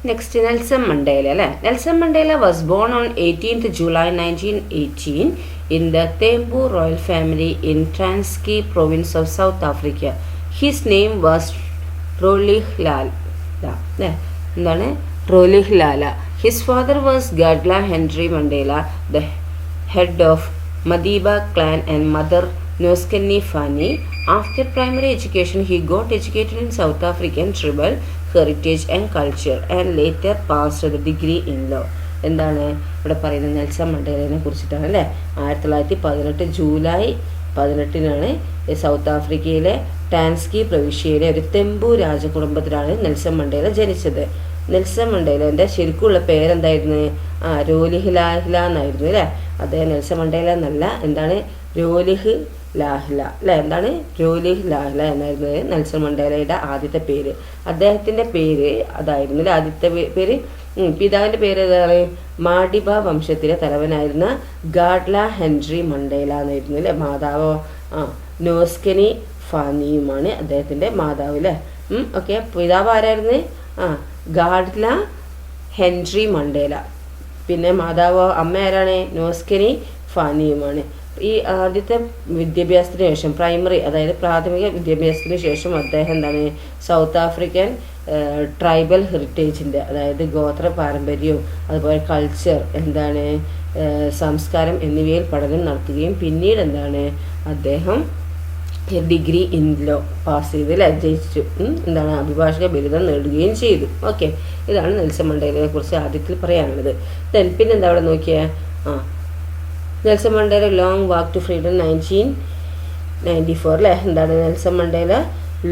Next, Nelson Mandela. Nelson Mandela was born on 18th July 1918 in the Thembu royal family in Transkei province of South Africa. His name was Rolihlala. His father was Gadla Henry Mandela, the head of Madiba clan, and mother Noskeni Fani. After primary education, he got educated in South African tribal heritage and culture and later passed the degree in law. എന്താണ് ഇവിടെ പറയുന്നത്? Nelson മണ്ടേലയെ കുറിച്ചിട്ടാണ് അല്ലേ. 1918 July 18 south ആഫ്രിക്കയിലെ ടാൻസ്കി പ്രവിശ്യയിലെ ഒരു തെമ്പു രാജകുടുംബത്തിലാണ് Nelson Mandela ജനിച്ചത്. Nelson മണ്ടേലൻ്റെ ശരിക്കുള്ള പേരെന്തായിരുന്നു? രോലിഹ്ലാഹ്ല എന്നായിരുന്നു അല്ലേ. അദ്ദേഹം നെൽസൺ മണ്ടേല എന്നല്ല, എന്താണ്, രോലിഹ് ലാഹ്ല അല്ലെ. എന്താണ്? രോലിഹ് ലാഹ്ല എന്നായിരുന്നു നെൽസൺ മണ്ടേലയുടെ ആദ്യത്തെ പേര്. അദ്ദേഹത്തിൻ്റെ പേര് അതായിരുന്നു അല്ലെ ആദ്യത്തെ പേര്. പിതാവിൻ്റെ പേര് ഏതാണ്? മാഡിബ വംശത്തിലെ തലവനായിരുന്ന ഗാഡ്ല ഹെൻറി മണ്ടേല എന്നായിരുന്നു അല്ലെ. മാതാവോ നോസ്കെനി ഫാനിയുമാണ് അദ്ദേഹത്തിൻ്റെ മാതാവ് അല്ലേ. ഓക്കെ, പിതാവ് ആരായിരുന്നു? ഗാഡ്ല ഹെൻറി മണ്ടേല. പിന്നെ മാതാവോ അമ്മ ആരാണ്? നോസ്കെനി ഫാനിയുമാണ്. ഈ ആദ്യത്തെ വിദ്യാഭ്യാസത്തിന് ശേഷം, പ്രൈമറി അതായത് പ്രാഥമിക വിദ്യാഭ്യാസത്തിന് ശേഷം അദ്ദേഹം എന്താണ് സൗത്ത് ആഫ്രിക്കൻ ട്രൈബൽ ഹെറിറ്റേജിൻ്റെ, അതായത് ഗോത്ര പാരമ്പര്യവും അതുപോലെ കൾച്ചർ, എന്താണ് സംസ്കാരം എന്നിവയിൽ പഠനം നടത്തുകയും പിന്നീട് എന്താണ് അദ്ദേഹം ഡിഗ്രി ഇൻ ലോ പാസ് ചെയ്ത് ജയിച്ചു, എന്താണ് അഭിഭാഷക ബിരുദം നേടുകയും ചെയ്തു. ഓക്കെ, ഇതാണ് നെൽസൺ മണ്ടേലയെ കുറിച്ച് ആദ്യത്തിൽ പറയാനുള്ളത്. പിന്നെ എന്താ അവിടെ നോക്കിയാൽ Nelson Mandela long walk to freedom 1994 അല്ലേ. എന്താണ് Nelson Mandela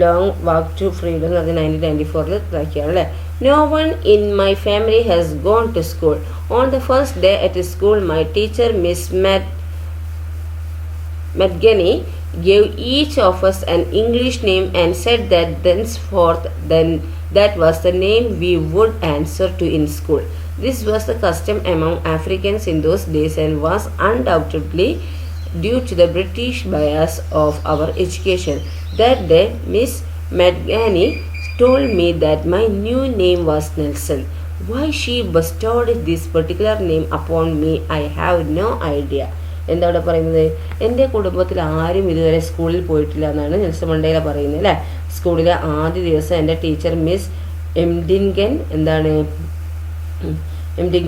long walk to freedom അത് 1994 ഇതാക്കിയാണ് അല്ലേ. No one in my family has gone to school. On the first day at school my teacher miss Medgeny gave each of us an English name and said that thenceforth that was the name we would answer to in school. This was the custom among Africans in those days and was undoubtedly due to the British bias of our education. That day, Miss Medgany told me that my new name was Nelson. Why she bestowed this particular name upon me, I have no idea. എന്താ ഇവിടെ പറയുന്നത്? എൻ്റെ കുടുംബത്തിൽ ആരും ഇതുവരെ സ്കൂളിൽ പോയിട്ടില്ല എന്നാണ് നെൽസൺ മണ്ടേല പറയുന്നത് അല്ലേ. സ്കൂളിലെ ആദ്യ ദിവസം എൻ്റെ ടീച്ചർ മിസ് എംഡിൻഗൻ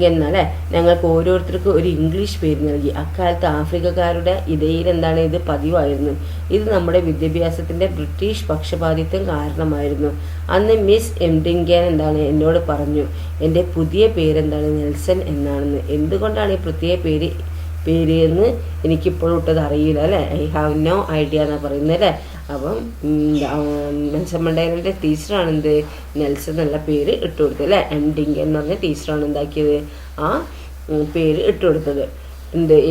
എന്നല്ലേ ഞങ്ങൾക്ക് ഓരോരുത്തർക്കും ഒരു ഇംഗ്ലീഷ് പേര് നൽകി. അക്കാലത്ത് ആഫ്രിക്കക്കാരുടെ ഇടയിൽ എന്താണ് ഇത് പതിവായിരുന്നു. ഇത് നമ്മുടെ വിദ്യാഭ്യാസത്തിൻ്റെ ബ്രിട്ടീഷ് പക്ഷപാതിത്വം കാരണമായിരുന്നു. അന്ന് മിസ് എംഡിൻഗൻ എന്നോട് പറഞ്ഞു എൻ്റെ പുതിയ പേരെന്താണ് നെൽസൺ എന്നാണെന്ന്. എന്തുകൊണ്ടാണ് ഈ പ്രത്യേക പേര് എന്ന് എനിക്കിപ്പോഴും ഇട്ടത് അറിയില്ല അല്ലേ. ഐ ഹാവ് നോ ഐഡിയ എന്നാണ് പറയുന്നത് അല്ലേ. അപ്പം നെൽസൺ മണ്ടേലയുടെ ടീച്ചറാണ് നെൽസൺ എന്നുള്ള പേര് ഇട്ടുകൊടുത്തത് അല്ലേ. എംഡിംഗൻ എന്ന് പറഞ്ഞ ടീച്ചറാണ് എന്താക്കിയത് ആ പേര് ഇട്ടുകൊടുത്തത്.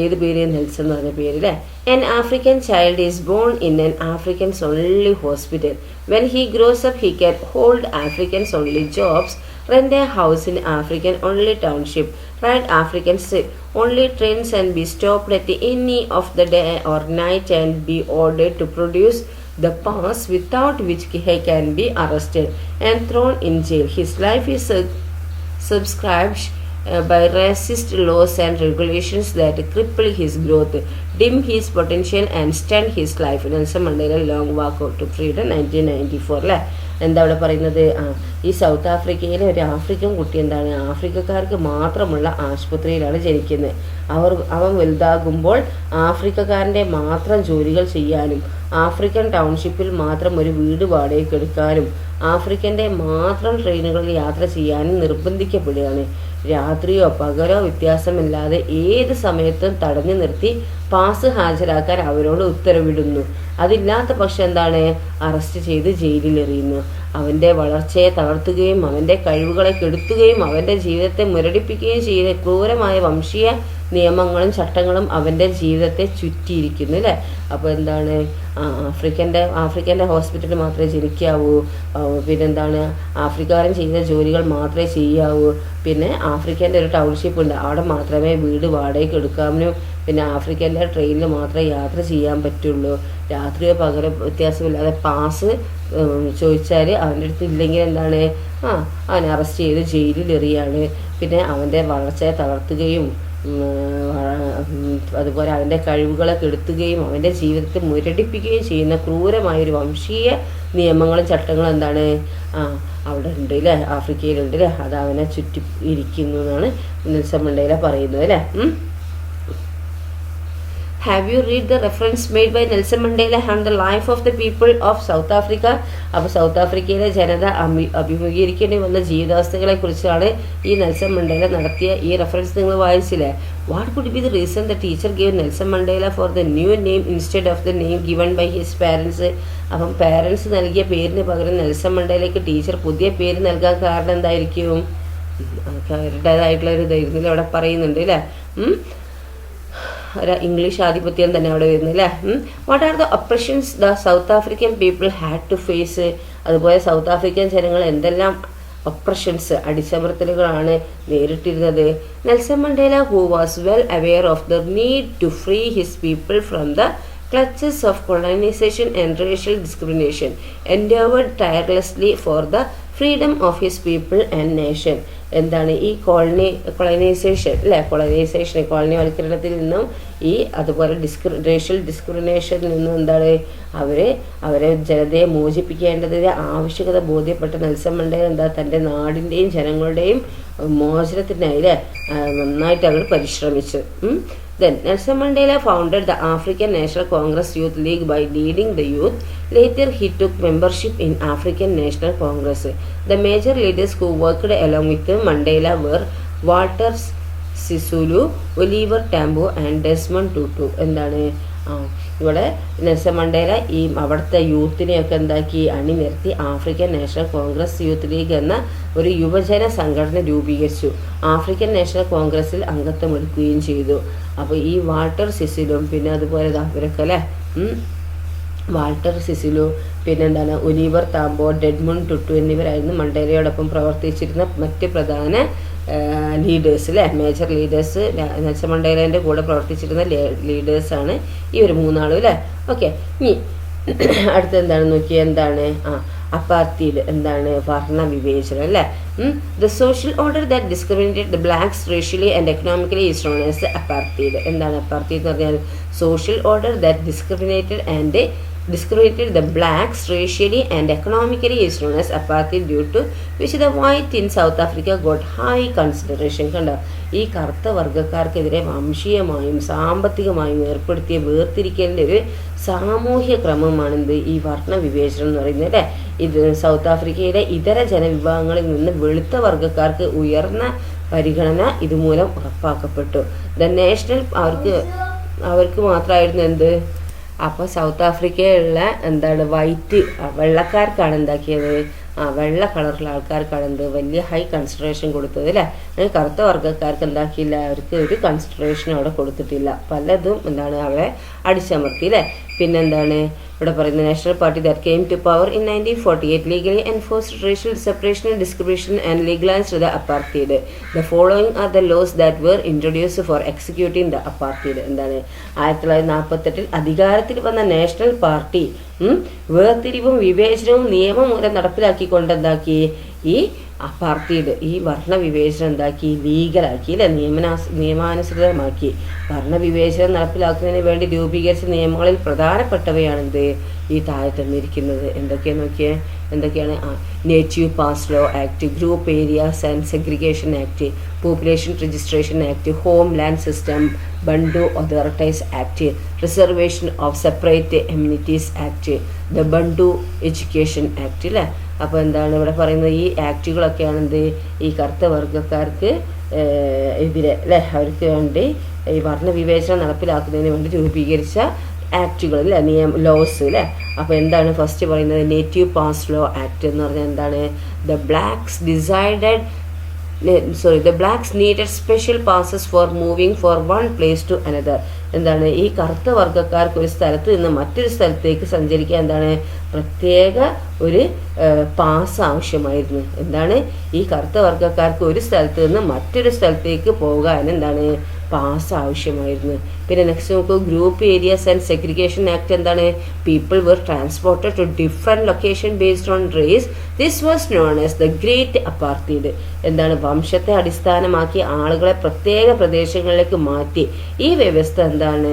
ഏത് പേര്? നെൽസൺ എന്ന് പറഞ്ഞ പേര് അല്ലേ. An African child is born in an African's only hospital. When he grows up, he can hold Africans only jobs, rent a house in African only township, ride African only trains and be stopped at any of the day or night and be ordered to produce the pass without which he can be arrested and thrown in jail. His life is subscribed by racist laws and regulations that cripple his growth, dim his potential and stunt his life. Nelson Mandela long walk to freedom 1994 അല്ലേ. എന്താ അവിടെ പറയുന്നത്? ഈ south ആഫ്രിക്കയിലെ ഒരു African കുട്ടി എന്താണ് ആഫ്രിക്കക്കാർക്ക് മാത്രമുള്ള ആശുപത്രിയിലാണ് ജനിക്കുന്നത്. അവൻ വലുതാകുമ്പോൾ ആഫ്രിക്കക്കാരൻ്റെ മാത്രം ജോലികൾ ചെയ്യാനും ആഫ്രിക്കൻ ടൗൺഷിപ്പിൽ മാത്രം ഒരു വീട് വാടകയ്ക്ക് എടുക്കാനും ആഫ്രിക്കൻ്റെ മാത്രം ട്രെയിനുകളിൽ യാത്ര ചെയ്യാനും നിർബന്ധിക്കപ്പെടുകയാണ്. രാത്രിയോ പകലോ വ്യത്യാസമില്ലാതെ ഏത് സമയത്തും തടഞ്ഞു നിർത്തി പാസ് ഹാജരാക്കാൻ അവരോട് ഉത്തരവിടുന്നു. അതില്ലാത്ത പക്ഷം എന്താണ് അറസ്റ്റ് ചെയ്ത് ജയിലിലെറിയുന്നു. അവൻ്റെ വളർച്ചയെ തളർത്തുകയും അവൻ്റെ കഴിവുകളെ കെടുത്തുകയും അവൻ്റെ ജീവിതത്തെ മുരടിപ്പിക്കുകയും ചെയ്ത ക്രൂരമായ വംശീയ നിയമങ്ങളും ചട്ടങ്ങളും അവൻ്റെ ജീവിതത്തെ ചുറ്റിയിരിക്കുന്നു അല്ലേ. അപ്പോൾ എന്താണ് ആഫ്രിക്കൻ്റെ ഹോസ്പിറ്റലിൽ മാത്രമേ ജനിക്കാവൂ, പിന്നെന്താണ് ആഫ്രിക്കക്കാരൻ ചെയ്യുന്ന ജോലികൾ മാത്രമേ ചെയ്യാവൂ, പിന്നെ ആഫ്രിക്കൻ്റെ ഒരു ടൗൺഷിപ്പ് ഉണ്ട് അവിടെ മാത്രമേ വീട് വാടകയ്ക്ക് എടുക്കാനും പിന്നെ ആഫ്രിക്കയിലെ ട്രെയിനിൽ മാത്രമേ യാത്ര ചെയ്യാൻ പറ്റുള്ളൂ. രാത്രിയോ പകരം വ്യത്യാസമില്ലാതെ പാസ് ചോദിച്ചാൽ അവൻ്റെ അടുത്ത് ഇല്ലെങ്കിൽ എന്താണ് അവനെ അറസ്റ്റ് ചെയ്ത് ജയിലിൽ എറിയാണ്. പിന്നെ അവൻ്റെ വളർച്ചയെ തളർത്തുകയും അതുപോലെ അവൻ്റെ കഴിവുകളെ കെടുത്തുകയും അവൻ്റെ ജീവിതത്തെ മുരടിപ്പിക്കുകയും ചെയ്യുന്ന ക്രൂരമായൊരു വംശീയ നിയമങ്ങളും ചട്ടങ്ങളും എന്താണ് അവിടെ ഉണ്ട് അല്ലേ, ആഫ്രിക്കയിലുണ്ട് അല്ലേ. അത് അവനെ ചുറ്റി ഇരിക്കുന്നു എന്നാണ് നെൽസൺ മണ്ടേല പറയുന്നത് അല്ലേ. Have you read the reference made by Nelson Mandela on the life of the people of South Africa? അപ്പോൾ സൗത്ത് ആഫ്രിക്കയിലെ ജനത അഭിമുഖീകരിക്കേണ്ടി വന്ന ജീവിതാവസ്ഥകളെ കുറിച്ചാണ് ഈ നെൽസൺ മണ്ടേല നടത്തിയ ഈ റെഫറൻസ് നിങ്ങൾ വായിച്ചില്ലേ. What could be the reason the teacher gave Nelson Mandela for the new name instead of the name given by his parents? അപ്പം പാരൻസ് നൽകിയ പേരിന് പകരം നെൽസൺ മണ്ടേലയ്ക്ക് ടീച്ചർ പുതിയ പേര് നൽകാൻ കാരണം എന്തായിരിക്കും? അവരുടേതായിട്ടുള്ള ഒരു ധൈര്യത്തിൽ അവിടെ പറയുന്നുണ്ട് അല്ലേ. ഒരു ഇംഗ്ലീഷ് ആധിപത്യം തന്നെ അവിടെ വരുന്നില്ലേ. What are the oppressions the South African people had to face? അതുപോലെ സൗത്ത് ആഫ്രിക്കൻ ജനങ്ങൾ എന്തെല്ലാം ഒപ്രഷൻസ് അടിച്ചമർത്തലുകളാണ് നേരിട്ടിരുന്നത്? Nelson Mandela who was well aware of the need to free his people from the clutches of colonization and racial discrimination, endeavored tirelessly for the freedom of his people and nation. എന്താണ് ഈ കൊളനൈസേഷൻ അല്ലേ, കോളനിവൽക്കരണത്തിൽ നിന്നും ഈ അതുപോലെ racial ഡിസ്ക്രിമിനേഷനിൽ നിന്നും എന്താണ് അവരെ ജനതയെ മോചിപ്പിക്കേണ്ടതിൻ്റെ ആവശ്യകത ബോധ്യപ്പെട്ട നെൽസൺ മണ്ടേല തൻ്റെ നാടിൻ്റെയും ജനങ്ങളുടെയും മോചനത്തിനായി നന്നായിട്ട് അവർ പരിശ്രമിച്ചു. Then Nelson Mandela founded the African National Congress Youth League by leading the youth. Later he took membership in African National Congress. The major leaders who worked along with Mandela were Walter Sisulu, Oliver Tambo and Desmond Tutu. എന്താണ് ഇവിടെ Nelson Mandela ഈ അവിടുത്തെ യൂത്തിനെയൊക്കെ എന്താക്കി അണിനിരത്തി African national Congress youth league എന്ന ഒരു യുവജന സംഘടന രൂപീകരിച്ചു. ആഫ്രിക്കൻ നാഷണൽ കോൺഗ്രസിൽ അംഗത്വം എടുക്കുകയും ചെയ്തു. അപ്പോൾ ഈ വാൾട്ടർ സിസിലും പിന്നെ അതുപോലെ അവരൊക്കെ അല്ലേ, വാൾട്ടർ സിസിലു പിന്നെന്താണ് ഒലിവർ താംബോ, ഡെഡ്മണ്ട് ടുട്ടു എന്നിവരായിരുന്നു മണ്ടേലയോടൊപ്പം പ്രവർത്തിച്ചിരുന്ന മറ്റ് പ്രധാന ലീഡേഴ്സ് അല്ലേ, മേജർ ലീഡേഴ്സ്. നെൽസൺ മണ്ടേലേൻ്റെ കൂടെ പ്രവർത്തിച്ചിരുന്ന ലീഡേഴ്സാണ് ഈ ഒരു മൂന്നാളും അല്ലേ. ഓക്കെ, ഇനി അടുത്ത എന്താണെന്ന് നോക്കിയാൽ എന്താണ് അപ്പാർത്തീഡ്, എന്താണ് വർണ്ണ വിവേചനം അല്ലേ. The social order that discriminated the blacks racially and economically is known as apartheid. എന്താണ് അപ്പാർത്തീഡ് എന്ന് പറഞ്ഞാൽ social order that discriminated the blacks racially and economically is known as apartheid, due to which the white in South Africa got high consideration. കണ്ടോ, ഈ കറുത്ത വർഗ്ഗക്കാർക്കെതിരെ വംശീയമായും സാമ്പത്തികമായും ഏർപ്പെടുത്തിയ വേർതിരിക്കലിൻ്റെ ഒരു സാമൂഹ്യ ക്രമമാണിത് ഈ വർണ്ണ വിവേചനം എന്ന് പറയുന്നത് അല്ലേ. ഇത് സൗത്ത് ആഫ്രിക്കയിലെ ഇതര ജനവിഭാഗങ്ങളിൽ നിന്ന് വെളുത്ത വർഗ്ഗക്കാർക്ക് ഉയർന്ന പരിഗണന ഇതുമൂലം ഉറപ്പാക്കപ്പെട്ടു. ദ നാഷണൽ അവർക്ക് മാത്രമായിരുന്നു എന്ത്. അപ്പോൾ സൗത്ത് ആഫ്രിക്കയിലുള്ള എന്താണ് വൈറ്റ് വെള്ളക്കാർക്കാണ് എന്താക്കിയത്, വെള്ള കളറുള്ള ആൾക്കാർക്കാണ് എന്ത് വലിയ ഹൈ കൺസിഡറേഷൻ കൊടുത്തത് അല്ലേ. കറുത്ത വർഗ്ഗക്കാർക്ക് എന്താക്കിയില്ല, അവർക്ക് ഒരു കൺസിഡറേഷൻ അവിടെ കൊടുത്തിട്ടില്ല. പലതും എന്താണ് അവരെ അടിച്ചമർത്തി അല്ലേ. പിന്നെന്താണ് ഇവിടെ പറയുന്നത്, national party that came to power in 1948 legally enforced racial separation and discrimination and legalised the apartheid. The following are the laws that were introduced for executing the apartheid. എന്താണ് 1948 അധികാരത്തിൽ വന്ന നാഷണൽ പാർട്ടി വേർതിരിവും വിവേചനവും നിയമമൂലം നടപ്പിലാക്കിക്കൊണ്ട് എന്താക്കി ഈ apartheid, ഈ വർണ്ണ വിവേചനം എന്താക്കി ലീഗലാക്കി അല്ലെ, നിയമാനുസൃതമാക്കി. വർണ്ണവിവേചനം നടപ്പിലാക്കുന്നതിന് വേണ്ടി രൂപീകരിച്ച നിയമങ്ങളിൽ പ്രധാനപ്പെട്ടവയാണിത് ഈ താഴെ തന്നിരിക്കുന്നത്. എന്തൊക്കെയാണ് native pass law act, group areas and segregation act, population registration act, homeland system, Bantu authorities act, reservation of separate amenities act, the Bantu education act അല്ലേ. അപ്പോൾ എന്താണ് ഇവിടെ പറയുന്നത്, ഈ ആക്റ്റുകളൊക്കെയാണ് എന്ത് ഈ കറുത്ത വർഗ്ഗക്കാർക്ക് എതിരെ അല്ലേ, അവർക്ക് വേണ്ടി ഈ വർണ്ണവിവേചനം നടപ്പിലാക്കുന്നതിന് വേണ്ടി രൂപീകരിച്ച ആക്റ്റുകൾ അല്ലേ, ലോസ് അല്ലേ. അപ്പോൾ എന്താണ് ഫസ്റ്റ് പറയുന്നത്, നേറ്റീവ് പാസ് ലോ ആക്ട് എന്ന് പറഞ്ഞാൽ എന്താണ്, the blacks needed special passes for moving for one place to another. എന്താണ് ഈ കറുത്ത വർഗ്ഗക്കാർക്ക് ഒരു സ്ഥലത്ത് നിന്ന് മറ്റൊരു സ്ഥലത്തേക്ക് സഞ്ചരിക്കാൻ എന്താണ് പ്രത്യേക ഒരു പാസ് ആവശ്യമായിരുന്നു. എന്താണ് ഈ കറുത്ത വർഗ്ഗക്കാർക്ക് ഒരു സ്ഥലത്ത് നിന്ന് മറ്റൊരു സ്ഥലത്തേക്ക് പോകാൻ എന്താണ് പാസ് ആവശ്യമായിരുന്നു. പിന്നെ നെക്സ്റ്റ് നോക്കൂ, group areas and segregation act എന്താണ്? People were transported to different location based on race. This was known as the Great Apartheid. എന്താണ്? വംശത്തെ അടിസ്ഥാനമാക്കി ആളുകളെ പ്രത്യേക പ്രദേശങ്ങളിലേക്ക് മാറ്റി. ഈ വ്യവസ്ഥ എന്താണ്?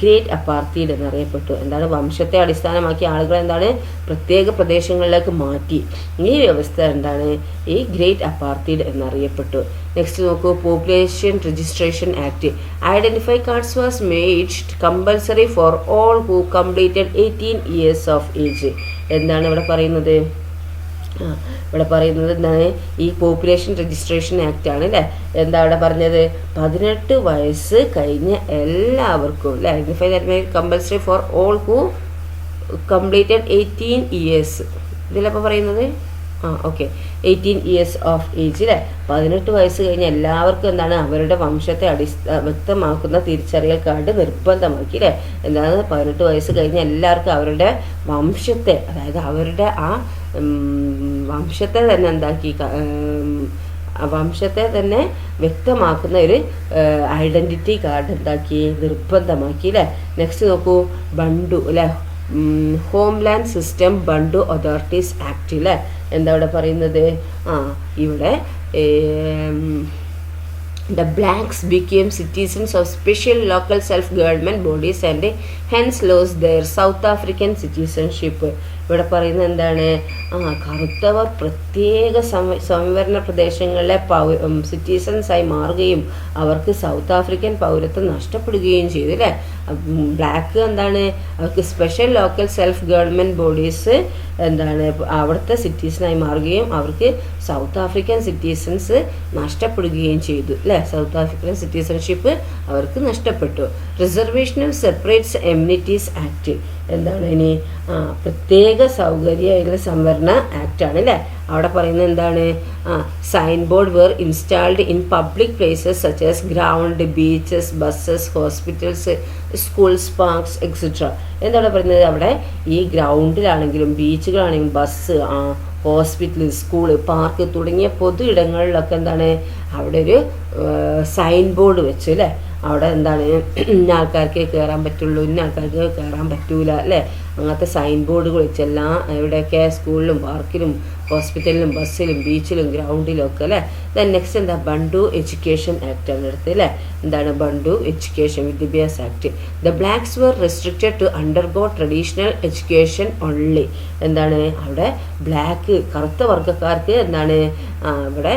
ഗ്രേറ്റ് അപ്പാർത്തീഡ് എന്നറിയപ്പെട്ടു. എന്താണ്? വംശത്തെ അടിസ്ഥാനമാക്കി ആളുകളെ എന്താണ്? പ്രത്യേക പ്രദേശങ്ങളിലേക്ക് മാറ്റി. ഈ വ്യവസ്ഥ എന്താണ്? ഈ ഗ്രേറ്റ് അപ്പാർത്തീഡ് എന്നറിയപ്പെട്ടു. നെക്സ്റ്റ് നോക്കൂ, population registration act. Identify cards was made compulsory for all who completed 18 years of age. എന്താണ് ഇവിടെ പറയുന്നത്? ഇവിടെ പറയുന്നത് എന്താണ്? ഈ പോപ്പുലേഷൻ രജിസ്ട്രേഷൻ ആക്ട് ആണ് അല്ലേ. എന്താ ഇവിടെ പറഞ്ഞത്? 18 വയസ്സ് കഴിഞ്ഞ എല്ലാവർക്കും അല്ലേ, identify compulsory for all who completed 18 years. ഇതിലപ്പോൾ പറയുന്നത് ഓക്കെ 18 years ഓഫ് ഏജ് അല്ലേ. 18 വയസ്സ് കഴിഞ്ഞ എല്ലാവർക്കും എന്താണ്? അവരുടെ വംശത്തെ വ്യക്തമാക്കുന്ന തിരിച്ചറിയൽ കാർഡ് നിർബന്ധമാക്കി അല്ലേ. എന്താണ്? 18 വയസ്സ് കഴിഞ്ഞ എല്ലാവർക്കും അവരുടെ വംശത്തെ, അതായത് അവരുടെ ആ വംശത്തെ തന്നെ എന്താക്കി, വംശത്തെ തന്നെ വ്യക്തമാക്കുന്ന ഒരു ഐഡന്റിറ്റി കാർഡ് എന്താക്കി, നിർബന്ധമാക്കി അല്ലേ. നെക്സ്റ്റ് നോക്കൂ, ബണ്ടു അല്ലേ, ഹോംലാൻഡ് സിസ്റ്റം ബണ്ടു അതോറിറ്റീസ് ആക്ട് അല്ലേ. എന്താ ഇവിടെ പറയുന്നത്? ഇവിടെ the blacks became citizens of special local self-government bodies and hence lost their South African citizenship. ഇവിടെ പറയുന്നത് എന്താണ്? കറുത്തവർ പ്രത്യേക സംവരണ പ്രദേശങ്ങളിലെ സിറ്റിസൺസായി മാറുകയും അവർക്ക് സൗത്ത് ആഫ്രിക്കൻ പൗരത്വം നഷ്ടപ്പെടുകയും ചെയ്തു അല്ലേ. ബ്ലാക്ക് എന്താണ്? അവർക്ക് special local self government bodies എന്താണ്? അവിടുത്തെ സിറ്റിസണായി മാറുകയും അവർക്ക് സൗത്ത് ആഫ്രിക്കൻ സിറ്റിസൺസ് നഷ്ടപ്പെടുകയും ചെയ്തു അല്ലേ. സൗത്ത് ആഫ്രിക്കൻ സിറ്റിസൺഷിപ്പ് അവർക്ക് നഷ്ടപ്പെട്ടു. Reservation of separates immunities act. എന്താണ് ഇനി? പ്രത്യേക സൗകര്യ സംവരണ ആക്ട് ആണ് അല്ലേ. അവിടെ പറയുന്നത് എന്താണ്? Sign board were installed in public places such as ground, beaches, buses, hospitals, schools, parks etcetera. എന്താണ് പറയുന്നത്? അവിടെ ഈ ഗ്രൗണ്ടിലാണെങ്കിലും ബീച്ചുകളാണെങ്കിലും ബസ്, ഹോസ്പിറ്റൽ, സ്കൂള്, പാർക്ക് തുടങ്ങിയ പൊതു ഇടങ്ങളിലൊക്കെ എന്താണ്? അവിടെ ഒരു സൈൻ ബോർഡ് വെച്ചു അല്ലേ. അവിടെ എന്താണ്? ഇന്ന ആൾക്കാർക്ക് കയറാൻ പറ്റുള്ളൂ, ഇന്ന ആൾക്കാർക്ക് കയറാൻ പറ്റൂല അല്ലേ. അങ്ങനത്തെ സൈൻ ബോർഡുകൾ വെച്ച് എല്ലാം എവിടെയൊക്കെ സ്കൂളിലും പാർക്കിലും ഹോസ്പിറ്റലിലും ബസ്സിലും ബീച്ചിലും ഗ്രൗണ്ടിലും ഒക്കെ അല്ലേ. ദെൻ നെക്സ്റ്റ് എന്താ? ബണ്ടു എഡ്യൂക്കേഷൻ ആക്ട് ആണ് എടുത്തത് അല്ലേ. എന്താണ്? ബണ്ടു എഡ്യൂക്കേഷൻ വിദ്യാഭ്യാസ act. The blacks were restricted to undergo traditional education only. എന്താണ്? അവിടെ ബ്ലാക്ക് കറുത്ത വർഗ്ഗക്കാർക്ക് എന്താണ്? ഇവിടെ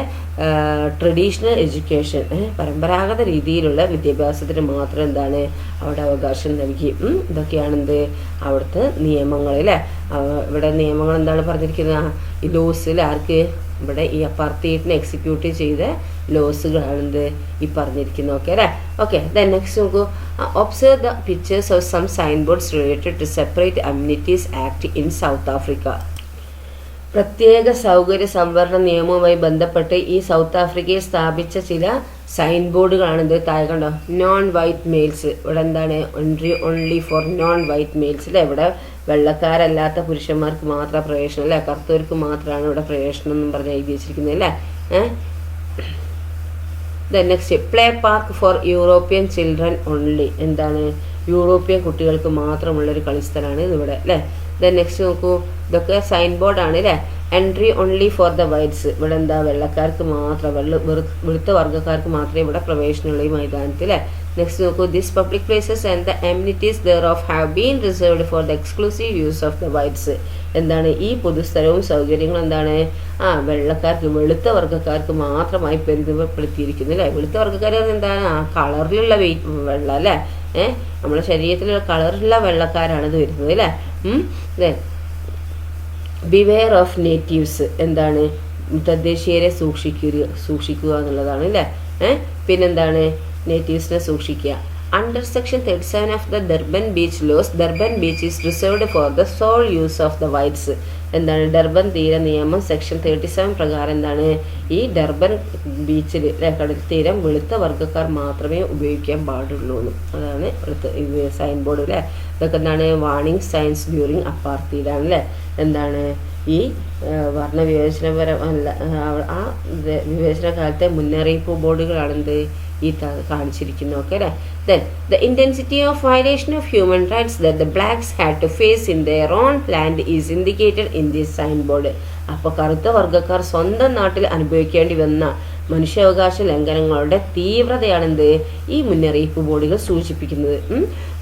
ട്രഡീഷണൽ എഡ്യൂക്കേഷൻ, പരമ്പരാഗത രീതിയിലുള്ള വിദ്യാഭ്യാസത്തിന് മാത്രം എന്താണ്? അവിടെ അവകാശം നൽകി. ഇതൊക്കെയാണെന്ത്? അവിടുത്തെ നിയമങ്ങൾ അല്ലേ. ഇവിടെ നിയമങ്ങൾ എന്താണ് പറഞ്ഞിരിക്കുന്നത്? ഈ ലോസിൽ ആർക്ക്? ഇവിടെ ഈ അപ്പാർത്തൈഡിനെ എക്സിക്യൂട്ട് ചെയ്ത ലോസുകളാണെന്ത് ഈ പറഞ്ഞിരിക്കുന്നത്. ഓക്കെ അല്ലേ. ഓക്കെ ദെൻ നെക്സ്റ്റ് നോക്കൂ, observe the pictures of some sign boards related to separate amenities act in South Africa. പ്രത്യേക സൗകര്യ സംവരണ നിയമവുമായി ബന്ധപ്പെട്ട് ഈ സൗത്ത് ആഫ്രിക്കയിൽ സ്ഥാപിച്ച ചില സൈൻ ബോർഡുകളാണ് ഇത് താഴെ കണ്ടോ. Non white males. ഇവിടെ എന്താണ്? Entry only for non white males അല്ലേ. ഇവിടെ വെള്ളക്കാരല്ലാത്ത പുരുഷന്മാർക്ക് മാത്രം പ്രവേശനം അല്ലേ, കറുത്തവർക്ക് മാത്രമാണ് ഇവിടെ പ്രവേശനം എന്നും പറഞ്ഞ് എഴുതി വെച്ചിരിക്കുന്നത് അല്ലേ. Next, play park for European children only. എന്താണ്? യൂറോപ്യൻ കുട്ടികൾക്ക് മാത്രമുള്ളൊരു കളിസ്ഥലമാണ് ഇതിവിടെ അല്ലേ. നെക്സ്റ്റ് നോക്കൂ, ഇതൊക്കെ സൈൻ ബോർഡാണ് അല്ലേ. Entry only for the whites. ഇവിടെ എന്താ? വെള്ളക്കാർക്ക് മാത്രം, വെളുത്ത വർഗ്ഗക്കാർക്ക് മാത്രമേ ഇവിടെ പ്രവേശനമുള്ള ഈ മൈതാനത്തിൽ അല്ലേ. നെക്സ്റ്റ് നോക്കൂ, this public places and the amenities thereof have been reserved for the exclusive use of the whites. എന്താണ്? ഈ പൊതുസ്ഥലവും സൗകര്യങ്ങളും എന്താണ്? വെള്ളക്കാർക്ക്, വെളുത്ത വർഗ്ഗക്കാർക്ക് മാത്രമായി പരിമിതപ്പെടുത്തിയിരിക്കുന്നു അല്ലേ. വെളുത്ത വർഗ്ഗക്കാർ എന്താണ്? കളറിലുള്ള വെള്ളം അല്ലേ. നമ്മുടെ ശരീരത്തിലുള്ള കളറുള്ള വെള്ളക്കാരാണ് ഇത് വരുന്നത് അല്ലേ. Beware of natives. എന്താണ്? തദ്ദേശീയരെ സൂക്ഷിക്കുക എന്നുള്ളതാണ് അല്ലേ. പിന്നെന്താണ്? നേറ്റീവ്സിനെ സൂക്ഷിക്കുക. Under Section 37 of the Durban Beach laws, Durban Beach is reserved for the sole use of the whites. എന്താണ്? ഡർബൻ തീര നിയമം സെക്ഷൻ 37 പ്രകാരം എന്താണ്? ഈ ഡർബൻ ബീച്ചിൽ കടൽ തീരം വെളുത്ത വർഗ്ഗക്കാർ മാത്രമേ ഉപയോഗിക്കാൻ പാടുള്ളൂ. അതാണ് സൈൻ ബോർഡ് അല്ലേ. ഇതൊക്കെ എന്താണ്? വാർണിംഗ് സൈൻസ് ഡ്യൂറിങ് അപ്പാർത്തൈഡ് അല്ലേ. എന്താണ്? ഈ വർണ്ണവിവേചനപരമല്ല, ആ വിവേചന കാലത്തെ മുന്നറിയിപ്പ് ബോർഡുകളാണെന്ത്? ഈ കാണിച്ചിരിക്കുന്നു. ഓക്കെ അല്ലേ. Then the intensity of violation of human rights that the blacks had to face in their own land is indicated in this sign board. അപ്പോൾ കറുത്ത വർഗ്ഗക്കാർ സ്വന്തം നാട്ടിൽ അനുഭവിക്കേണ്ടി വന്ന മനുഷ്യാവകാശ ലംഘനങ്ങളുടെ തീവ്രതയാണെന്ത് ഈ മുന്നറിയിപ്പ് ബോർഡുകൾ സൂചിപ്പിക്കുന്നത്.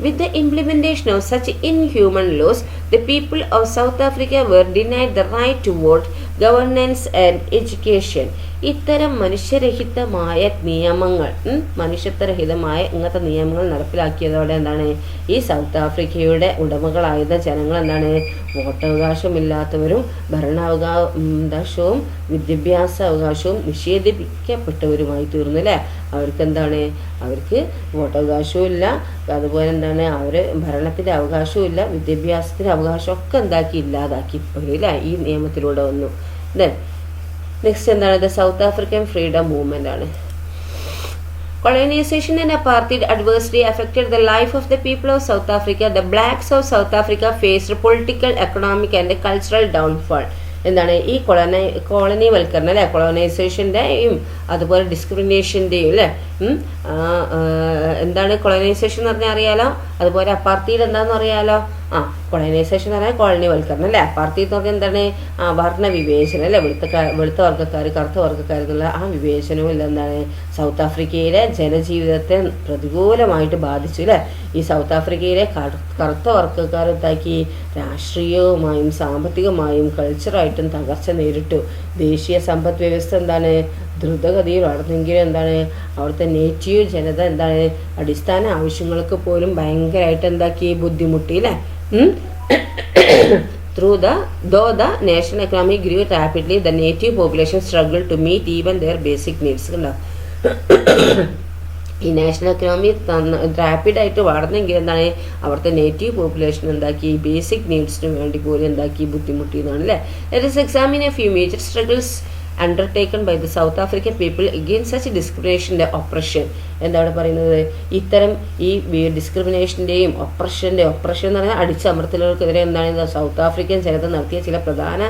With the implementation of such inhuman laws the people of South Africa were denied the right to vote, governance and education. ഇത്തരം മനുഷ്യരഹിതമായ നിയമങ്ങൾ, മനുഷ്യത്വരഹിതമായ ഇങ്ങനത്തെ നിയമങ്ങൾ നടപ്പിലാക്കിയതോടെ എന്താണ് ഈ സൗത്ത് ആഫ്രിക്കയുടെ ഉടമകളായിരുന്ന ജനങ്ങൾ എന്താണ് വോട്ടവകാശമില്ലാത്തവരും ഭരണാവകാശവും വിദ്യാഭ്യാസ അവകാശവും നിഷേധിക്കപ്പെട്ടവരുമായി തീർന്നു അല്ലേ. അവർക്ക് എന്താണ്, അവർക്ക് വോട്ടവകാശവും ഇല്ല, അതുപോലെ എന്താണ് അവർ ഭരണത്തിൻ്റെ അവകാശവും ഇല്ല, വിദ്യാഭ്യാസത്തിൻ്റെ അവകാശം ഒക്കെ എന്താക്കി ഇല്ലാതാക്കി അല്ലേ ഈ നിയമത്തിലൂടെ വന്നു. ദെൻ നെക്സ്റ്റ് എന്താണ്, the South African freedom movement ആണ്. Colonization and apartheid adversely affected the life of the people of South Africa. The blacks of South Africa faced political, economic and cultural downfall. എന്താണ് ഈ കോളനിവൽക്കരണം അല്ലെ, കൊളോണൈസേഷൻ്റെയും അതുപോലെ ഡിസ്ക്രിമിനേഷൻ്റെയും അല്ലേ. എന്താണ് colonisation എന്ന് പറഞ്ഞാൽ അറിയാലോ, അതുപോലെ അപ്പാർത്തീഡ് എന്താണെന്ന് അറിയാലോ. കൊളോണൈസേഷൻ എന്ന് പറഞ്ഞാൽ കോളനിവൽക്കരണം അല്ലേ. അപ്പാർത്തീഡ് എന്ന് പറഞ്ഞാൽ എന്താണ് വർണ്ണ വിവേചനം അല്ലേ, വെളുത്ത വർഗ്ഗക്കാർ കറുത്ത വർഗ്ഗക്കാർ എന്നുള്ള ആ വിവേചനവും ഇല്ല എന്താണ് സൗത്ത് ആഫ്രിക്കയിലെ ജനജീവിതത്തെ പ്രതികൂലമായിട്ട് ബാധിച്ചു അല്ലേ. ഈ സൗത്ത് ആഫ്രിക്കയിലെ കറുത്ത വർഗ്ഗക്കാർ എന്താക്കി രാഷ്ട്രീയവുമായും സാമ്പത്തികമായും കൾച്ചറായിട്ടും തകർച്ച നേരിട്ടു. ദേശീയ സമ്പദ് വ്യവസ്ഥ എന്താണ് ദ്രുതഗതിയിൽ വളർന്നെങ്കിലും എന്താണ് അവിടുത്തെ നേറ്റീവ് ജനത എന്താണ് അടിസ്ഥാന ആവശ്യങ്ങൾക്ക് പോലും ഭയങ്കരമായിട്ട് എന്താക്കി ബുദ്ധിമുട്ടി അല്ലേ. Though the national economy grew rapidly, the native population struggled to meet even their basic needs. ഈ നാഷണൽ എക്കണോമി റാപ്പിഡായിട്ട് വളർന്നെങ്കിൽ എന്താണ് അവിടുത്തെ നേറ്റീവ് പോപ്പുലേഷൻ എന്താക്കി ബേസിക് നീഡ്സിന് വേണ്ടി പോലും എന്താക്കി ബുദ്ധിമുട്ടിയെന്നാണ് അല്ലേ. Let us examine a few major struggles undertaken by the South African people against such discrimination and oppression. എന്താണ് പറയുന്നത്, ഇത്തരം ഈ ഡിസ്ക്രിമിനേഷൻ്റെയും ഒപ്രഷൻ എന്ന് പറഞ്ഞാൽ അടിച്ചമർത്തലുകൾക്കെതിരെ എന്താണ് സൗത്ത് ആഫ്രിക്കൻ ജനത നടത്തിയ ചില പ്രധാന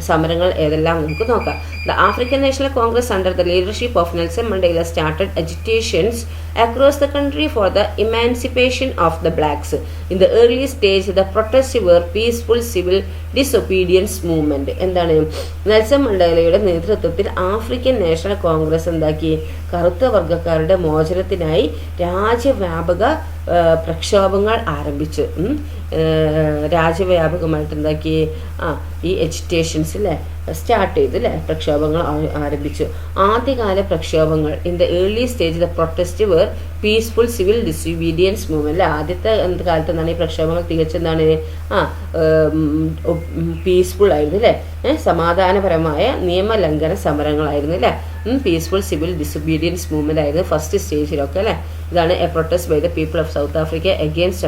സമരങ്ങൾ ഏതെല്ലാം നമുക്ക് നോക്കാം. The African National Congress under the leadership of Nelson Mandela started agitations across the country for the emancipation of the blacks. In the early stage, the protests were peaceful civil disobedience movement. എന്താണ് Nelson മണ്ടേലയുടെ നേതൃത്വത്തിൽ African national Congress എന്താക്കി കറുത്ത വർഗ്ഗക്കാരുടെ മോചനത്തിനായി രാജ്യവ്യാപക പ്രക്ഷോഭങ്ങൾ ആരംഭിച്ചു. രാജ്യവ്യാപകമായിട്ട് എന്താക്കി ഈ എജിറ്റേഷൻസ് അല്ലേ start ചെയ്തു അല്ലേ, പ്രക്ഷോഭങ്ങൾ ആരംഭിച്ചു. ആദ്യകാല പ്രക്ഷോഭങ്ങൾ in the early stage the protest were peaceful civil disobedience movement. അല്ലാദ്യത്തെ കാലത്ത് എന്താണ് ഈ പ്രക്ഷോഭങ്ങൾ തികച്ചെന്താണ് പീസ്ഫുൾ ആയിരുന്നു അല്ലേ, സമാധാനപരമായ നിയമലംഘന സമരങ്ങളായിരുന്നു അല്ലേ. പീസ്ഫുൾ സിവിൽ ഡിസൊബീഡിയൻസ് മൂവ്മെന്റ് ആയിരുന്നു ഫസ്റ്റ് സ്റ്റേജിലൊക്കെ അല്ലേ. ഇതാണ് a protest by the people of South Africa against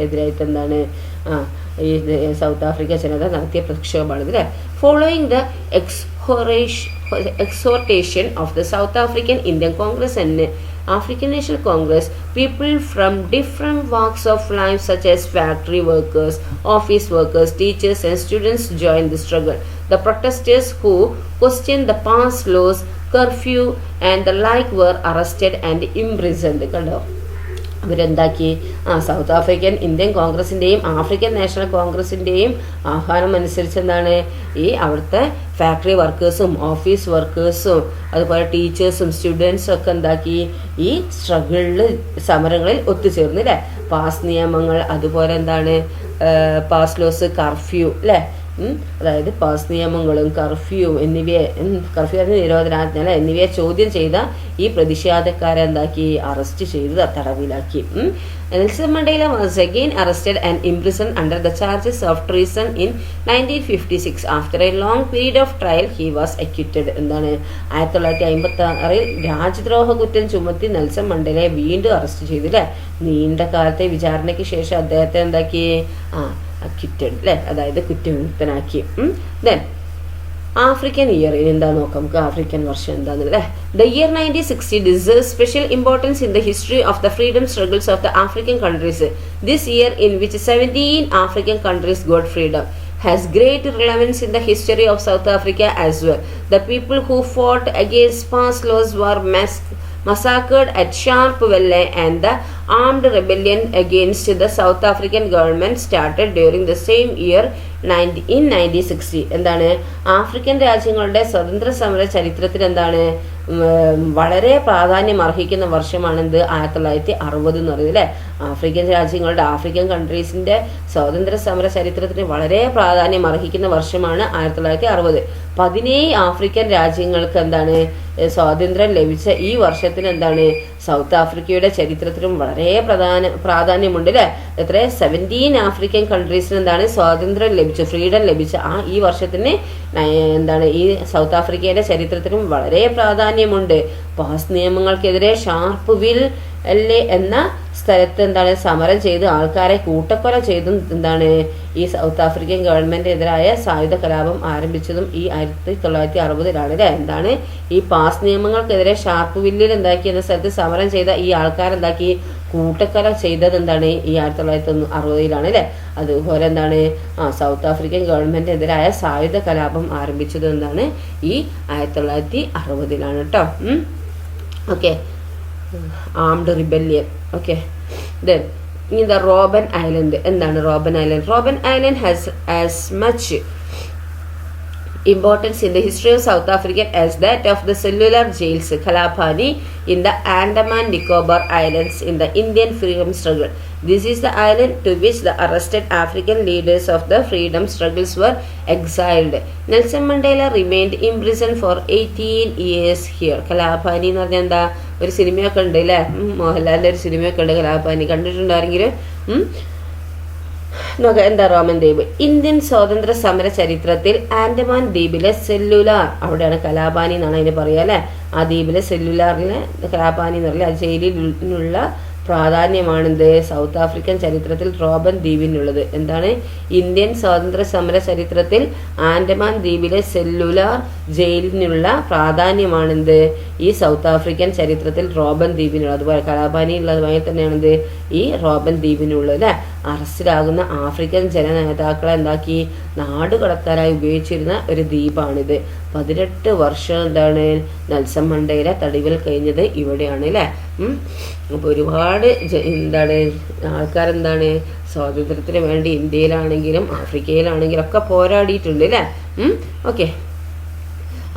എതിരായിട്ട് എന്താണ് ഈ സൗത്ത് ആഫ്രിക്ക ജനത നടത്തിയ പ്രക്ഷോഭമാണ് ഇത് അല്ലേ. Following the exhortation of the South African Indian Congress and African National Congress, people from different walks of life such as factory workers, office workers, teachers and students joined the struggle. The protesters who questioned the past laws, curfew and the like were arrested and imprisoned. കണ്ടോ ഇവരെന്താക്കി South African Indian കോൺഗ്രസിൻ്റെയും African National കോൺഗ്രസിൻ്റെയും ആഹ്വാനം അനുസരിച്ച് എന്താണ് ഈ അവിടുത്തെ factory വർക്കേഴ്സും office വർക്കേഴ്സും അതുപോലെ ടീച്ചേഴ്സും സ്റ്റുഡൻസും ഒക്കെ എന്താക്കി ഈ സ്ട്രഗിളിൽ സമരങ്ങളിൽ ഒത്തുചേർന്നു അല്ലേ. പാസ് നിയമങ്ങൾ അതുപോലെ എന്താണ് പാസ് ലോസ്, കർഫ്യൂ അല്ലേ, അതായത് പാസ് നിയമങ്ങളും കർഫ്യൂ നിരോധനാജ്ഞ എന്നിവയെ ചോദ്യം ചെയ്ത ഈ പ്രതിഷേധക്കാരെ എന്താക്കി അറസ്റ്റ് ചെയ്ത് തടവിലാക്കി. Nelson Mandela was again arrested and imprisoned under the charges of treason in 1956. After a long period of trial, he was acquitted. എന്താണ് 1956 രാജ്യദ്രോഹ കുറ്റം ചുമത്തി നെൽസൺ മണ്ടേലയെ വീണ്ടും അറസ്റ്റ് ചെയ്തില്ലേ. നീണ്ട കാലത്തെ വിചാരണയ്ക്ക് ശേഷം അദ്ദേഹത്തെ എന്താക്കി acquitted അല്ലേ, അതായത് കുറ്റവിമുക്തനാക്കി. ദെൻ ആഫ്രിക്കൻ ഇയർ എന്താ നോക്കാം നമുക്ക്, ആഫ്രിക്കൻ വർഷം എന്താണെന്നല്ലേ. The year 1960 deserves special importance in the history of the freedom struggles of the African countries. This year in which 17 African countries got freedom. has great relevance in the history of South Africa as well. The people who fought against past laws were massacred at Sharpeville, and the armed rebellion against the South African government started during the same year in 1960. എന്താണ് African രാജ്യങ്ങളുടെ സ്വതന്ത്ര സമര ചരിത്രത്തിൽ എന്താണ് വളരെ പ്രാധാന്യം അർഹിക്കുന്ന വർഷമാണെന്ത് 1960 എന്ന് പറയുന്നത് അല്ലേ. ആഫ്രിക്കൻ കൺട്രീസിന്റെ സ്വാതന്ത്ര്യ സമര ചരിത്രത്തിന് വളരെ പ്രാധാന്യം അർഹിക്കുന്ന വർഷമാണ് 1960. 17 ആഫ്രിക്കൻ രാജ്യങ്ങൾക്ക് എന്താണ് സ്വാതന്ത്ര്യം ലഭിച്ച ഈ വർഷത്തിന് എന്താണ് സൗത്ത് ആഫ്രിക്കയുടെ ചരിത്രത്തിലും വളരെ പ്രാധാന്യമുണ്ട് അല്ലേ. എത്ര 17 ആഫ്രിക്കൻ കൺട്രീസിന് എന്താണ് സ്വാതന്ത്ര്യം ലഭിച്ചു, ഫ്രീഡം ലഭിച്ച ഈ വർഷത്തിന് എന്താണ് ഈ സൗത്ത് ആഫ്രിക്കയുടെ ചരിത്രത്തിലും വളരെ പ്രാധാന്യമുണ്ട്. പാസ് നിയമങ്ങൾക്കെതിരെ ഷാർപ്പ്വിൽ എന്ന സ്ഥലത്ത് എന്താണ് സമരം ചെയ്ത് ആൾക്കാരെ കൂട്ടക്കൊല ചെയ്തും എന്താണ് ഈ സൗത്ത് ആഫ്രിക്കൻ ഗവൺമെന്റിനെതിരായ സായുധ കലാപം ആരംഭിച്ചതും ഈ 1960 അല്ലേ. എന്താണ് ഈ പാസ് നിയമങ്ങൾക്കെതിരെ ഷാർപ്പ്വില്ലിൽ എന്താക്കി എന്ന സ്ഥലത്ത് സമരം ചെയ്ത ഈ ആൾക്കാരെന്താക്കി കൂട്ടക്കൊല ചെയ്തത് എന്താണ് ഈ 1960 അല്ലേ. അതുപോലെ എന്താണ് സൗത്ത് ആഫ്രിക്കൻ ഗവൺമെന്റിനെതിരായ സായുധ കലാപം ആരംഭിച്ചത് എന്താണ് ഈ 1960 കേട്ടോ. Okay, armed rebellion. Okay, then in the Robben Island. എന്താണ് Robben Island? Robben Island has as much importance in the history of South Africa as that of the cellular jails Kalapani in the Andaman Nicobar Islands in the Indian freedom struggle. This is the island to which the arrested African leaders of the freedom struggles were exiled. Nelson Mandela remained imprisoned for 18 years here. Kalapani എന്ന് പറഞ്ഞാൽ എന്താ, ഒരു സിനിമയൊക്കെ ഉണ്ട് അല്ലേ, മോഹൻലാലിൻ്റെ ഒരു സിനിമയൊക്കെ ഉണ്ട് കലാപാനി, കണ്ടിട്ടുണ്ടായിരുന്നെങ്കിൽ എന്താ റോമൻ ദ്വീപ്. ഇന്ത്യൻ സ്വാതന്ത്ര്യ സമര ചരിത്രത്തിൽ ആൻഡമാൻ ദ്വീപിലെ സെല്ലുലാർ, അവിടെയാണ് കലാപാനി എന്നാണ് അതിന് പറയുക അല്ലേ. ആ ദ്വീപിലെ സെല്ലുലാറിലെ കലാപാനി എന്ന് പറയുന്നത് ആ ജയിലിനുള്ള പ്രാധാന്യമാണെന്ത് സൗത്ത് ആഫ്രിക്കൻ ചരിത്രത്തിൽ റോബൻ ദ്വീപിനുള്ളത്. എന്താണ് ഇന്ത്യൻ സ്വാതന്ത്ര്യ സമര ചരിത്രത്തിൽ ആൻഡമാൻ ദ്വീപിലെ സെല്ലുലാർ ജയിലിനുള്ള പ്രാധാന്യമാണെന്ത് ഈ സൗത്ത് ആഫ്രിക്കൻ ചരിത്രത്തിൽ റോബൻ ദ്വീപിനുള്ളത്. അതുപോലെ കലാപാനി ഉള്ളതുമായി തന്നെയാണെന്ത് ഈ റോബൻ ദ്വീപിനുള്ളത് അല്ലേ. അറസ്റ്റിലാകുന്ന ആഫ്രിക്കൻ ജനനേതാക്കളെ എന്താക്കി നാട് കടത്താനായി ഉപയോഗിച്ചിരുന്ന ഒരു ദ്വീപാണിത്. 18 വർഷം എന്താണ് നെൽസൺ മണ്ടേല തടവിൽ കഴിഞ്ഞത് ഇവിടെയാണ് അല്ലേ. അപ്പോൾ ഒരുപാട് എന്താണ് ആൾക്കാരെന്താണ് സ്വാതന്ത്ര്യത്തിന് വേണ്ടി ഇന്ത്യയിലാണെങ്കിലും ആഫ്രിക്കയിലാണെങ്കിലും ഒക്കെ പോരാടിയിട്ടുണ്ട് അല്ലേ. ഓക്കെ,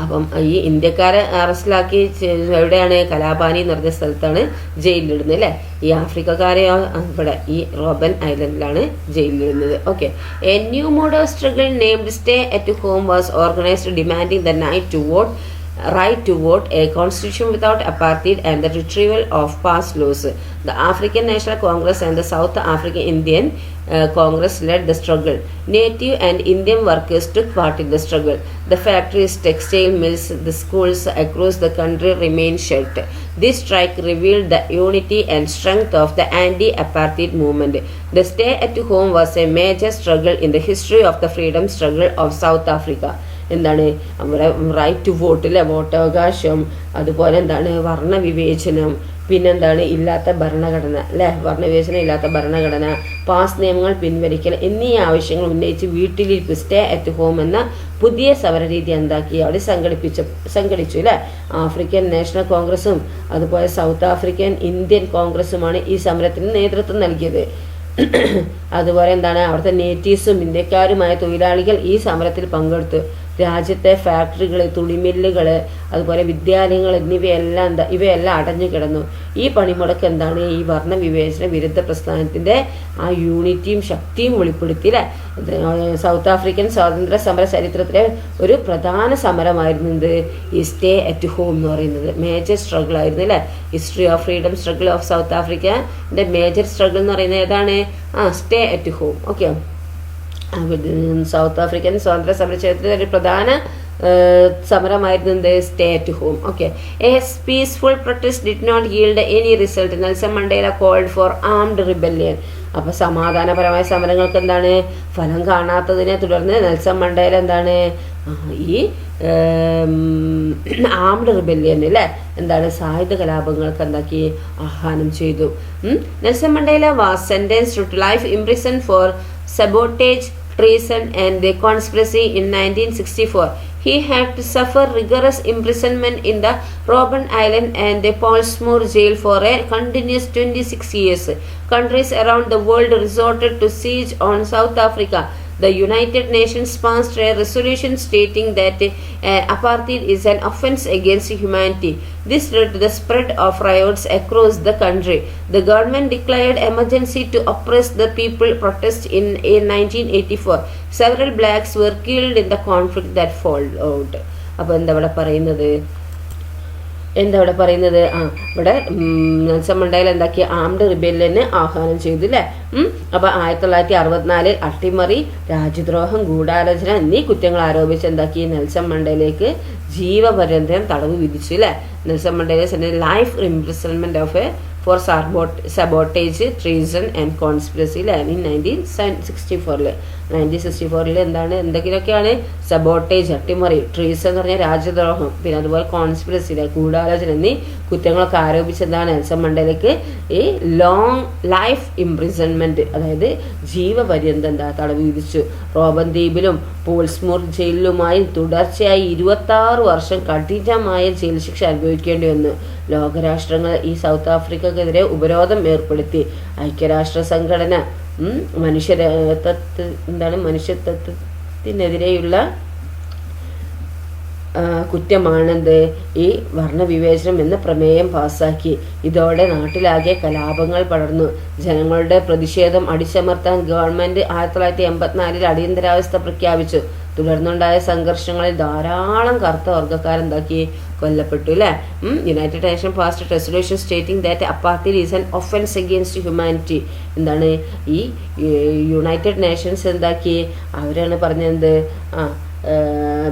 അപ്പം ഈ ഇന്ത്യക്കാരെ അറസ്റ്റിലാക്കി എവിടെയാണ് കലാപാനി എന്ന് പറഞ്ഞ സ്ഥലത്താണ് ജയിലിലിടുന്നത് അല്ലേ. ഈ ആഫ്രിക്കക്കാരെ ഇവിടെ ഈ റോബൻ ഐലൻഡിലാണ് ജയിലിലിടുന്നത്. Okay, a new model struggle named stay at home was organised demanding the right to vote, a constitution without apartheid, and the retrieval of past laws. The African National Congress and the South African Indian Congress led the struggle. Native and Indian workers took part in the struggle. The factories, textile mills, the schools across the country remained shut. This strike revealed the unity and strength of the anti-apartheid movement. The stay at home was a major struggle in the history of the freedom struggle of South Africa. എന്താണ് നമ്മുടെ right to vote അല്ലേ, വോട്ടവകാശം, അതുപോലെ എന്താണ് വർണ്ണവിവേചനം, പിന്നെന്താണ് ഇല്ലാത്ത ഭരണഘടന അല്ലേ, വർണ്ണവിവേചനം ഇല്ലാത്ത ഭരണഘടന, പാസ് നിയമങ്ങൾ പിൻവലിക്കൽ എന്നീ ആവശ്യങ്ങൾ ഉന്നയിച്ച് വീട്ടിലിരിപ്പ് സ്റ്റേ അറ്റ് ഹോം എന്ന പുതിയ സമരരീതി എന്താക്കി അവിടെ സംഘടിച്ചു അല്ലേ. ആഫ്രിക്കൻ നാഷണൽ കോൺഗ്രസും അതുപോലെ സൗത്ത് ആഫ്രിക്കൻ ഇന്ത്യൻ കോൺഗ്രസുമാണ് ഈ സമരത്തിന് നേതൃത്വം നൽകിയത്. അതുപോലെ എന്താണ് അവിടുത്തെ നേറ്റീവ്സും ഇന്ത്യക്കാരുമായ തൊഴിലാളികൾ ഈ സമരത്തിൽ പങ്കെടുത്തു. രാജ്യത്തെ ഫാക്ടറികൾ, തുണിമില്ലുകൾ, അതുപോലെ വിദ്യാലയങ്ങൾ ഇവയെല്ലാം അടഞ്ഞു കിടന്നു. ഈ പണിമുടക്ക് എന്താണ് ഈ വർണ്ണവിവേചന വിരുദ്ധ പ്രസ്ഥാനത്തിൻ്റെ ആ യൂണിറ്റിയും ശക്തിയും വെളിപ്പെടുത്തി അല്ലേ. സൗത്ത് ആഫ്രിക്കൻ സ്വാതന്ത്ര്യ സമര ചരിത്രത്തിലെ ഒരു പ്രധാന സമരമായിരുന്നു ഈ സ്റ്റേ അറ്റ് ഹോം എന്ന് പറയുന്നത്. മേജർ സ്ട്രഗിൾ ആയിരുന്നു അല്ലേ. History of freedom struggle of South ആഫ്രിക്കൻ്റെ മേജർ സ്ട്രഗിൾ എന്ന് പറയുന്നത് ഏതാണ്? Stay at home. Okay, South African സ്വാതന്ത്ര്യ സമര ചരിത്രത്തിലെ ഒരു പ്രധാന സമരമായിരുന്നു stay at home. Okay, a peaceful protest did not yield any result. Nelson Mandela called for armed rebellion. അപ്പോൾ സമാധാനപരമായ സമരങ്ങൾക്ക് എന്താണ് ഫലം കാണാത്തതിനെ തുടർന്ന് നെൽസൺ മണ്ടേല എന്താണ് ഈ ആംഡ് റിബല്യൻ അല്ലേ എന്താണ് സായുധ കലാപങ്ങൾക്ക് എന്താക്കി ആഹ്വാനം ചെയ്തു. Nelson Mandela was sentenced to life imprison for sabotage, treason and the conspiracy in 1964. He had to suffer rigorous imprisonment in the Robben Island and the Portsmouth jail for a continuous 26 years. Countries around the world resorted to siege on South Africa. The United Nations passed a resolution stating that apartheid is an offense against humanity. This led to the spread of riots across the country. The government declared emergency to oppress the people protest in 1984. Several blacks were killed in the conflict that followed. അപ്പോൾ എന്താ ഇവിടെ പറയുന്നത്? ഇവിടെ Nelson Mandela എന്താക്കിയ armed റിബെല്യന് ആഹ്വാനം ചെയ്തു അല്ലേ. അപ്പൊ 1964 അട്ടിമറി, രാജ്യദ്രോഹം, ഗൂഢാലോചന എന്നീ കുറ്റങ്ങൾ ആരോപിച്ച് എന്താക്കി നെൽസൺ മണ്ടേലയ്ക്ക് ജീവപര്യന്തം തടവ് വിധിച്ചു അല്ലേ. Nelson Mandela life imprisonment of for sabotage, treason and conspiracy in 1964 എന്താണ് എന്തെങ്കിലുമൊക്കെയാണ് സബോട്ടേജ്, അട്ടിമറി, ട്രീസൺ എന്ന് പറഞ്ഞാൽ രാജ്യദ്രോഹം, പിന്നെ അതുപോലെ കോൺസ്പിറസി ഗൂഢാലോചന എന്നീ കുറ്റങ്ങളൊക്കെ ആരോപിച്ചെന്താണ് നെൽസൺ മണ്ടേലയ്ക്ക് ഈ ലോങ് ലൈഫ് ഇംപ്രിസൺമെന്റ്, അതായത് ജീവപര്യന്തം തടവ് വിധിച്ചു. റോബൻ ദ്വീപിലും പോൾസ്മൂത്ത് ജയിലിലുമായി തുടർച്ചയായി 26 വർഷം കഠിനമായ ജയിൽ ശിക്ഷ അനുഭവിക്കേണ്ടി വന്നു. ലോകരാഷ്ട്രങ്ങൾ ഈ സൗത്ത് ആഫ്രിക്കക്കെതിരെ ഉപരോധം ഏർപ്പെടുത്തി. ഐക്യരാഷ്ട്ര സംഘടന മനുഷ്യത്വത്തിനെതിരെയുള്ള കുറ്റമാണെന്ത് ഈ വർണ്ണവിവേചനം എന്ന പ്രമേയം പാസാക്കി. ഇതോടെ നാട്ടിലാകെ കലാപങ്ങൾ പടർന്നു. ജനങ്ങളുടെ പ്രതിഷേധം അടിച്ചമർത്താൻ ഗവൺമെന്റ് 1984 അടിയന്തരാവസ്ഥ പ്രഖ്യാപിച്ചു. തുടർന്നുണ്ടായ സംഘർഷങ്ങളിൽ ധാരാളം കറുത്ത വർഗ്ഗക്കാരെന്താക്കി കൊല്ലപ്പെട്ടു അല്ലേ. United Nation passed resolution stating that apartheid is an offence against humanity. എന്താണ് ഈ യുണൈറ്റഡ് നേഷൻസ് എന്താക്കി അവരാണ് പറഞ്ഞത്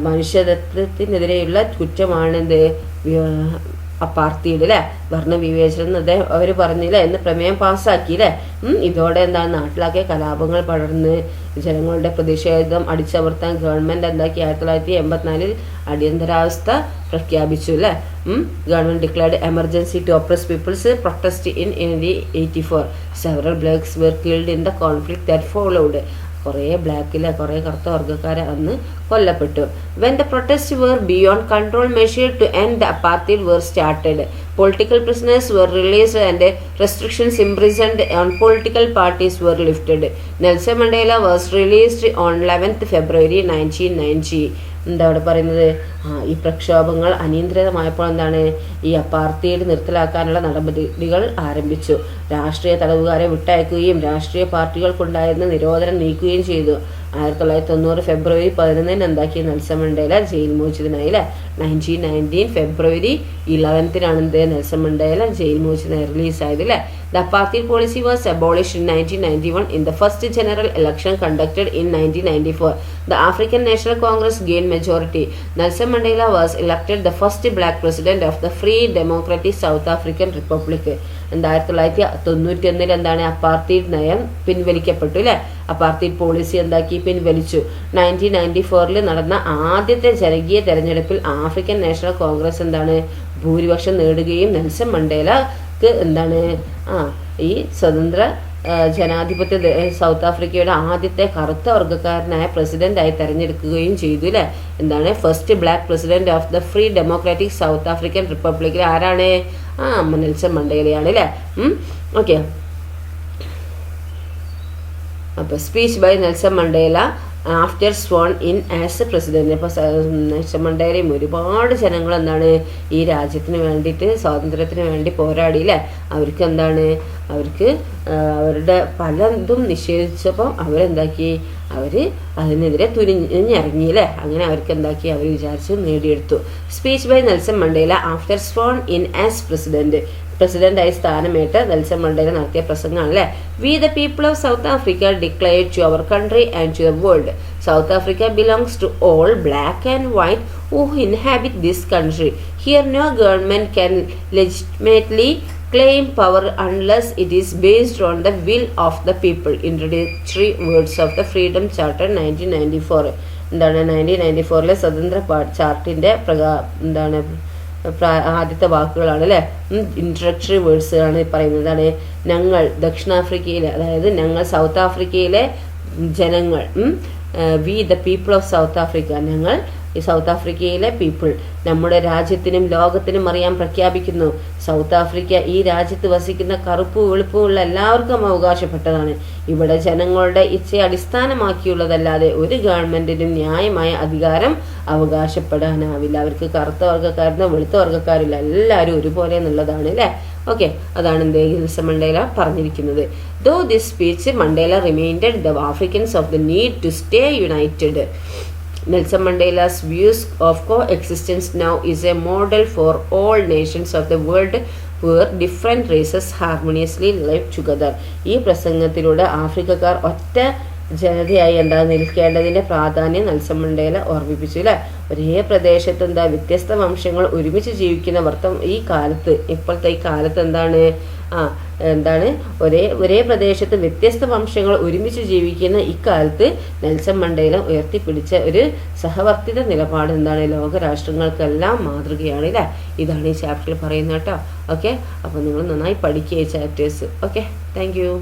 മനുഷ്യത്വത്തിനെതിരെയുള്ള കുറ്റമാണെന്ത് അപ്പാർത്തൈഡ് അല്ലേ, വർണ്ണവിവേചനം അവർ പറഞ്ഞില്ല എന്ന് പ്രമേയം പാസ്സാക്കിയില്ലേ. ഇതോടെ എന്താണ് നാട്ടിലാക്കിയ കലാപങ്ങൾ പടർന്ന് ജനങ്ങളുടെ പ്രതിഷേധം അടിച്ചമർത്താൻ ഗവൺമെന്റ് എന്താക്കി 1984 അടിയന്തരാവസ്ഥ പ്രഖ്യാപിച്ചു അല്ലേ. Government declared emergency to oppress people's protest in 1984. Several blacks were killed in the conflict that followed. കുറേ കുറേ കറുത്ത വർഗ്ഗക്കാരെ അന്ന് കൊല്ലപ്പെട്ടു. When the protests were beyond control, measures to end the apartheid were started. Political prisoners were released and restrictions imprisoned on political parties were lifted. Nelson Mandela was released on 11th February 1990. എന്താ അവിടെ പറയുന്നത്? ഈ പ്രക്ഷോഭങ്ങൾ അനിയന്ത്രിതമായപ്പോൾ എന്താണ് ഈ അപ്പാർത്തൈഡ് നിർത്തലാക്കാനുള്ള നടപടികൾ ആരംഭിച്ചു. രാഷ്ട്രീയ തടവുകാരെ വിട്ടയക്കുകയും രാഷ്ട്രീയ പാർട്ടികൾക്കുണ്ടായിരുന്ന നിരോധനം നീക്കുകയും ചെയ്തു. 1990 ഫെബ്രുവരി 11 എന്താക്കി നെൽസൺ മണ്ടേല ജയിൽ മോചിതനായി അല്ലേ. 1919 ഫെബ്രുവരി 11 നെൽസൺ മണ്ടേല ജയിൽ മോചിതനായി റിലീസായത് അല്ലേ. The apartheid policy was abolished in 1991 in the first general election conducted in 1994. The African National Congress gained majority. Nelson Mandela was elected the first black president of the Free Democratic South African Republic. 1991 എന്താണ് അപ്പാർത്തൈഡ് നയം പിൻവലിക്കപ്പെട്ടു അല്ലേ. അപ്പാർത്തൈഡ് policy എന്താക്കി പിൻവലിച്ചു. 1994 നടന്ന ആദ്യത്തെ ജനകീയ തെരഞ്ഞെടുപ്പിൽ African national Congress എന്താണ് ഭൂരിപക്ഷം നേടുകയും നെൽസൺ മണ്ടേലക്ക് എന്താണ് ഈ സ്വതന്ത്ര ജനാധിപത്യ സൗത്ത് ആഫ്രിക്കയുടെ ആദ്യത്തെ കറുത്ത വർഗ്ഗക്കാരനായ പ്രസിഡന്റായി തെരഞ്ഞെടുക്കുകയും ചെയ്തു അല്ലേ. എന്താണ് first black president of the free democratic South African റിപ്പബ്ലിക്കിൽ ആരാണ്? നെൽസൺ മണ്ടേലയാണ് അല്ലേ. ഓക്കെ, അപ്പോൾ speech by Nelson Mandela after sworn in as president. അപ്പോൾ നെൽസൺ മണ്ടേലയും ഒരുപാട് ജനങ്ങൾ എന്താണ് ഈ രാജ്യത്തിന് വേണ്ടിയിട്ട് സ്വാതന്ത്ര്യത്തിന് വേണ്ടി പോരാടിയില്ലേ. അവർക്ക് എന്താണ് അവരുടെ പലതും നിഷേധിച്ചപ്പോൾ അവരെന്താക്കി അതിനെതിരെ തുനിഞ്ഞിറങ്ങിയില്ലേ. അങ്ങനെ അവർക്ക് എന്താക്കി അവർ വിചാരിച്ച് നേടിയെടുത്തു. Speech by Nelson Mandela after sworn in as പ്രസിഡന്റായി സ്ഥാനമേറ്റ് നെൽസൺ മണ്ടേല നടത്തിയ പ്രസംഗമാണല്ലേ. We the people of South Africa declare to our country and to the world, South Africa belongs to all black and white who inhabit this country. Here no government can legitimately claim power unless it is based on the will of the people. Introductory words of the Freedom Charter 1994. എന്താണ് 1994 സ്വതന്ത്ര ചാർട്ടിന്റെ എന്താണ് ആദ്യത്തെ വാക്കുകളാണ് അല്ലേ. Introductory words ആണ് പറയുന്നതാണ്. ഞങ്ങൾ ദക്ഷിണാഫ്രിക്കയിലെ, അതായത് ഞങ്ങൾ സൗത്ത് ആഫ്രിക്കയിലെ ജനങ്ങൾ, we the people of South Africa, ഞങ്ങൾ ഈ സൗത്ത് ആഫ്രിക്കയിലെ പീപ്പിൾ നമ്മുടെ രാജ്യത്തിനും ലോകത്തിനും അറിയാൻ പ്രഖ്യാപിക്കുന്നു, സൗത്ത് ആഫ്രിക്ക ഈ രാജ്യത്ത് വസിക്കുന്ന കറുപ്പും വെളുപ്പുമുള്ള എല്ലാവർക്കും അവകാശപ്പെട്ടതാണ്. ഇവിടെ ജനങ്ങളുടെ ഇച്ഛയെ അടിസ്ഥാനമാക്കിയുള്ളതല്ലാതെ ഒരു ഗവൺമെന്റിനും ന്യായമായ അധികാരം അവകാശപ്പെടാനാവില്ല. അവർക്ക് കറുത്ത വർഗ്ഗക്കാരെന്നോ വെളുത്ത വർഗ്ഗക്കാരില്ല, എല്ലാവരും ഒരുപോലെ എന്നുള്ളതാണ് അല്ലേ. ഓക്കെ, അതാണ് നെൽസൺ മണ്ടേല പറഞ്ഞിരിക്കുന്നത്. Though this speech Mandela reminded the Africans of the need to stay united. Nelson Mandela's views of coexistence now is a model for all nations of the world where different races harmoniously live together. ഈ പ്രസംഗത്തിലൂടെ ആഫ്രിക്കക്കാർ ഒറ്റ ജനതയായി നിൽക്കേണ്ടതിന്റെ പ്രാധാന്യം Nelson Mandela ഓർമ്മിപ്പിച്ചു അല്ലെ. ഒരേ പ്രദേശത്ത് വ്യത്യസ്ത വംശങ്ങൾ ഒരുമിച്ച് ജീവിക്കുന്ന ഈ കാലത്ത്, ഇപ്പോഴത്തെ ഈ കാലത്ത് എന്താണ് ഒരേ പ്രദേശത്ത് വ്യത്യസ്ത വംശങ്ങൾ ഒരുമിച്ച് ജീവിക്കുന്ന ഇക്കാലത്ത് നെൽസൺ മണ്ടേല ഉയർത്തിപ്പിടിച്ച ഒരു സഹവർത്തിത നിലപാട് ലോകരാഷ്ട്രങ്ങൾക്കെല്ലാം മാതൃകയാണ് അല്ലേ. ഇതാണ് ഈ ചാപ്റ്ററിൽ പറയുന്നത് കേട്ടോ. ഓക്കെ, അപ്പോൾ നിങ്ങൾ നന്നായി പഠിക്കുക ഈ ചാപ്റ്റേഴ്സ്. Okay, thank you.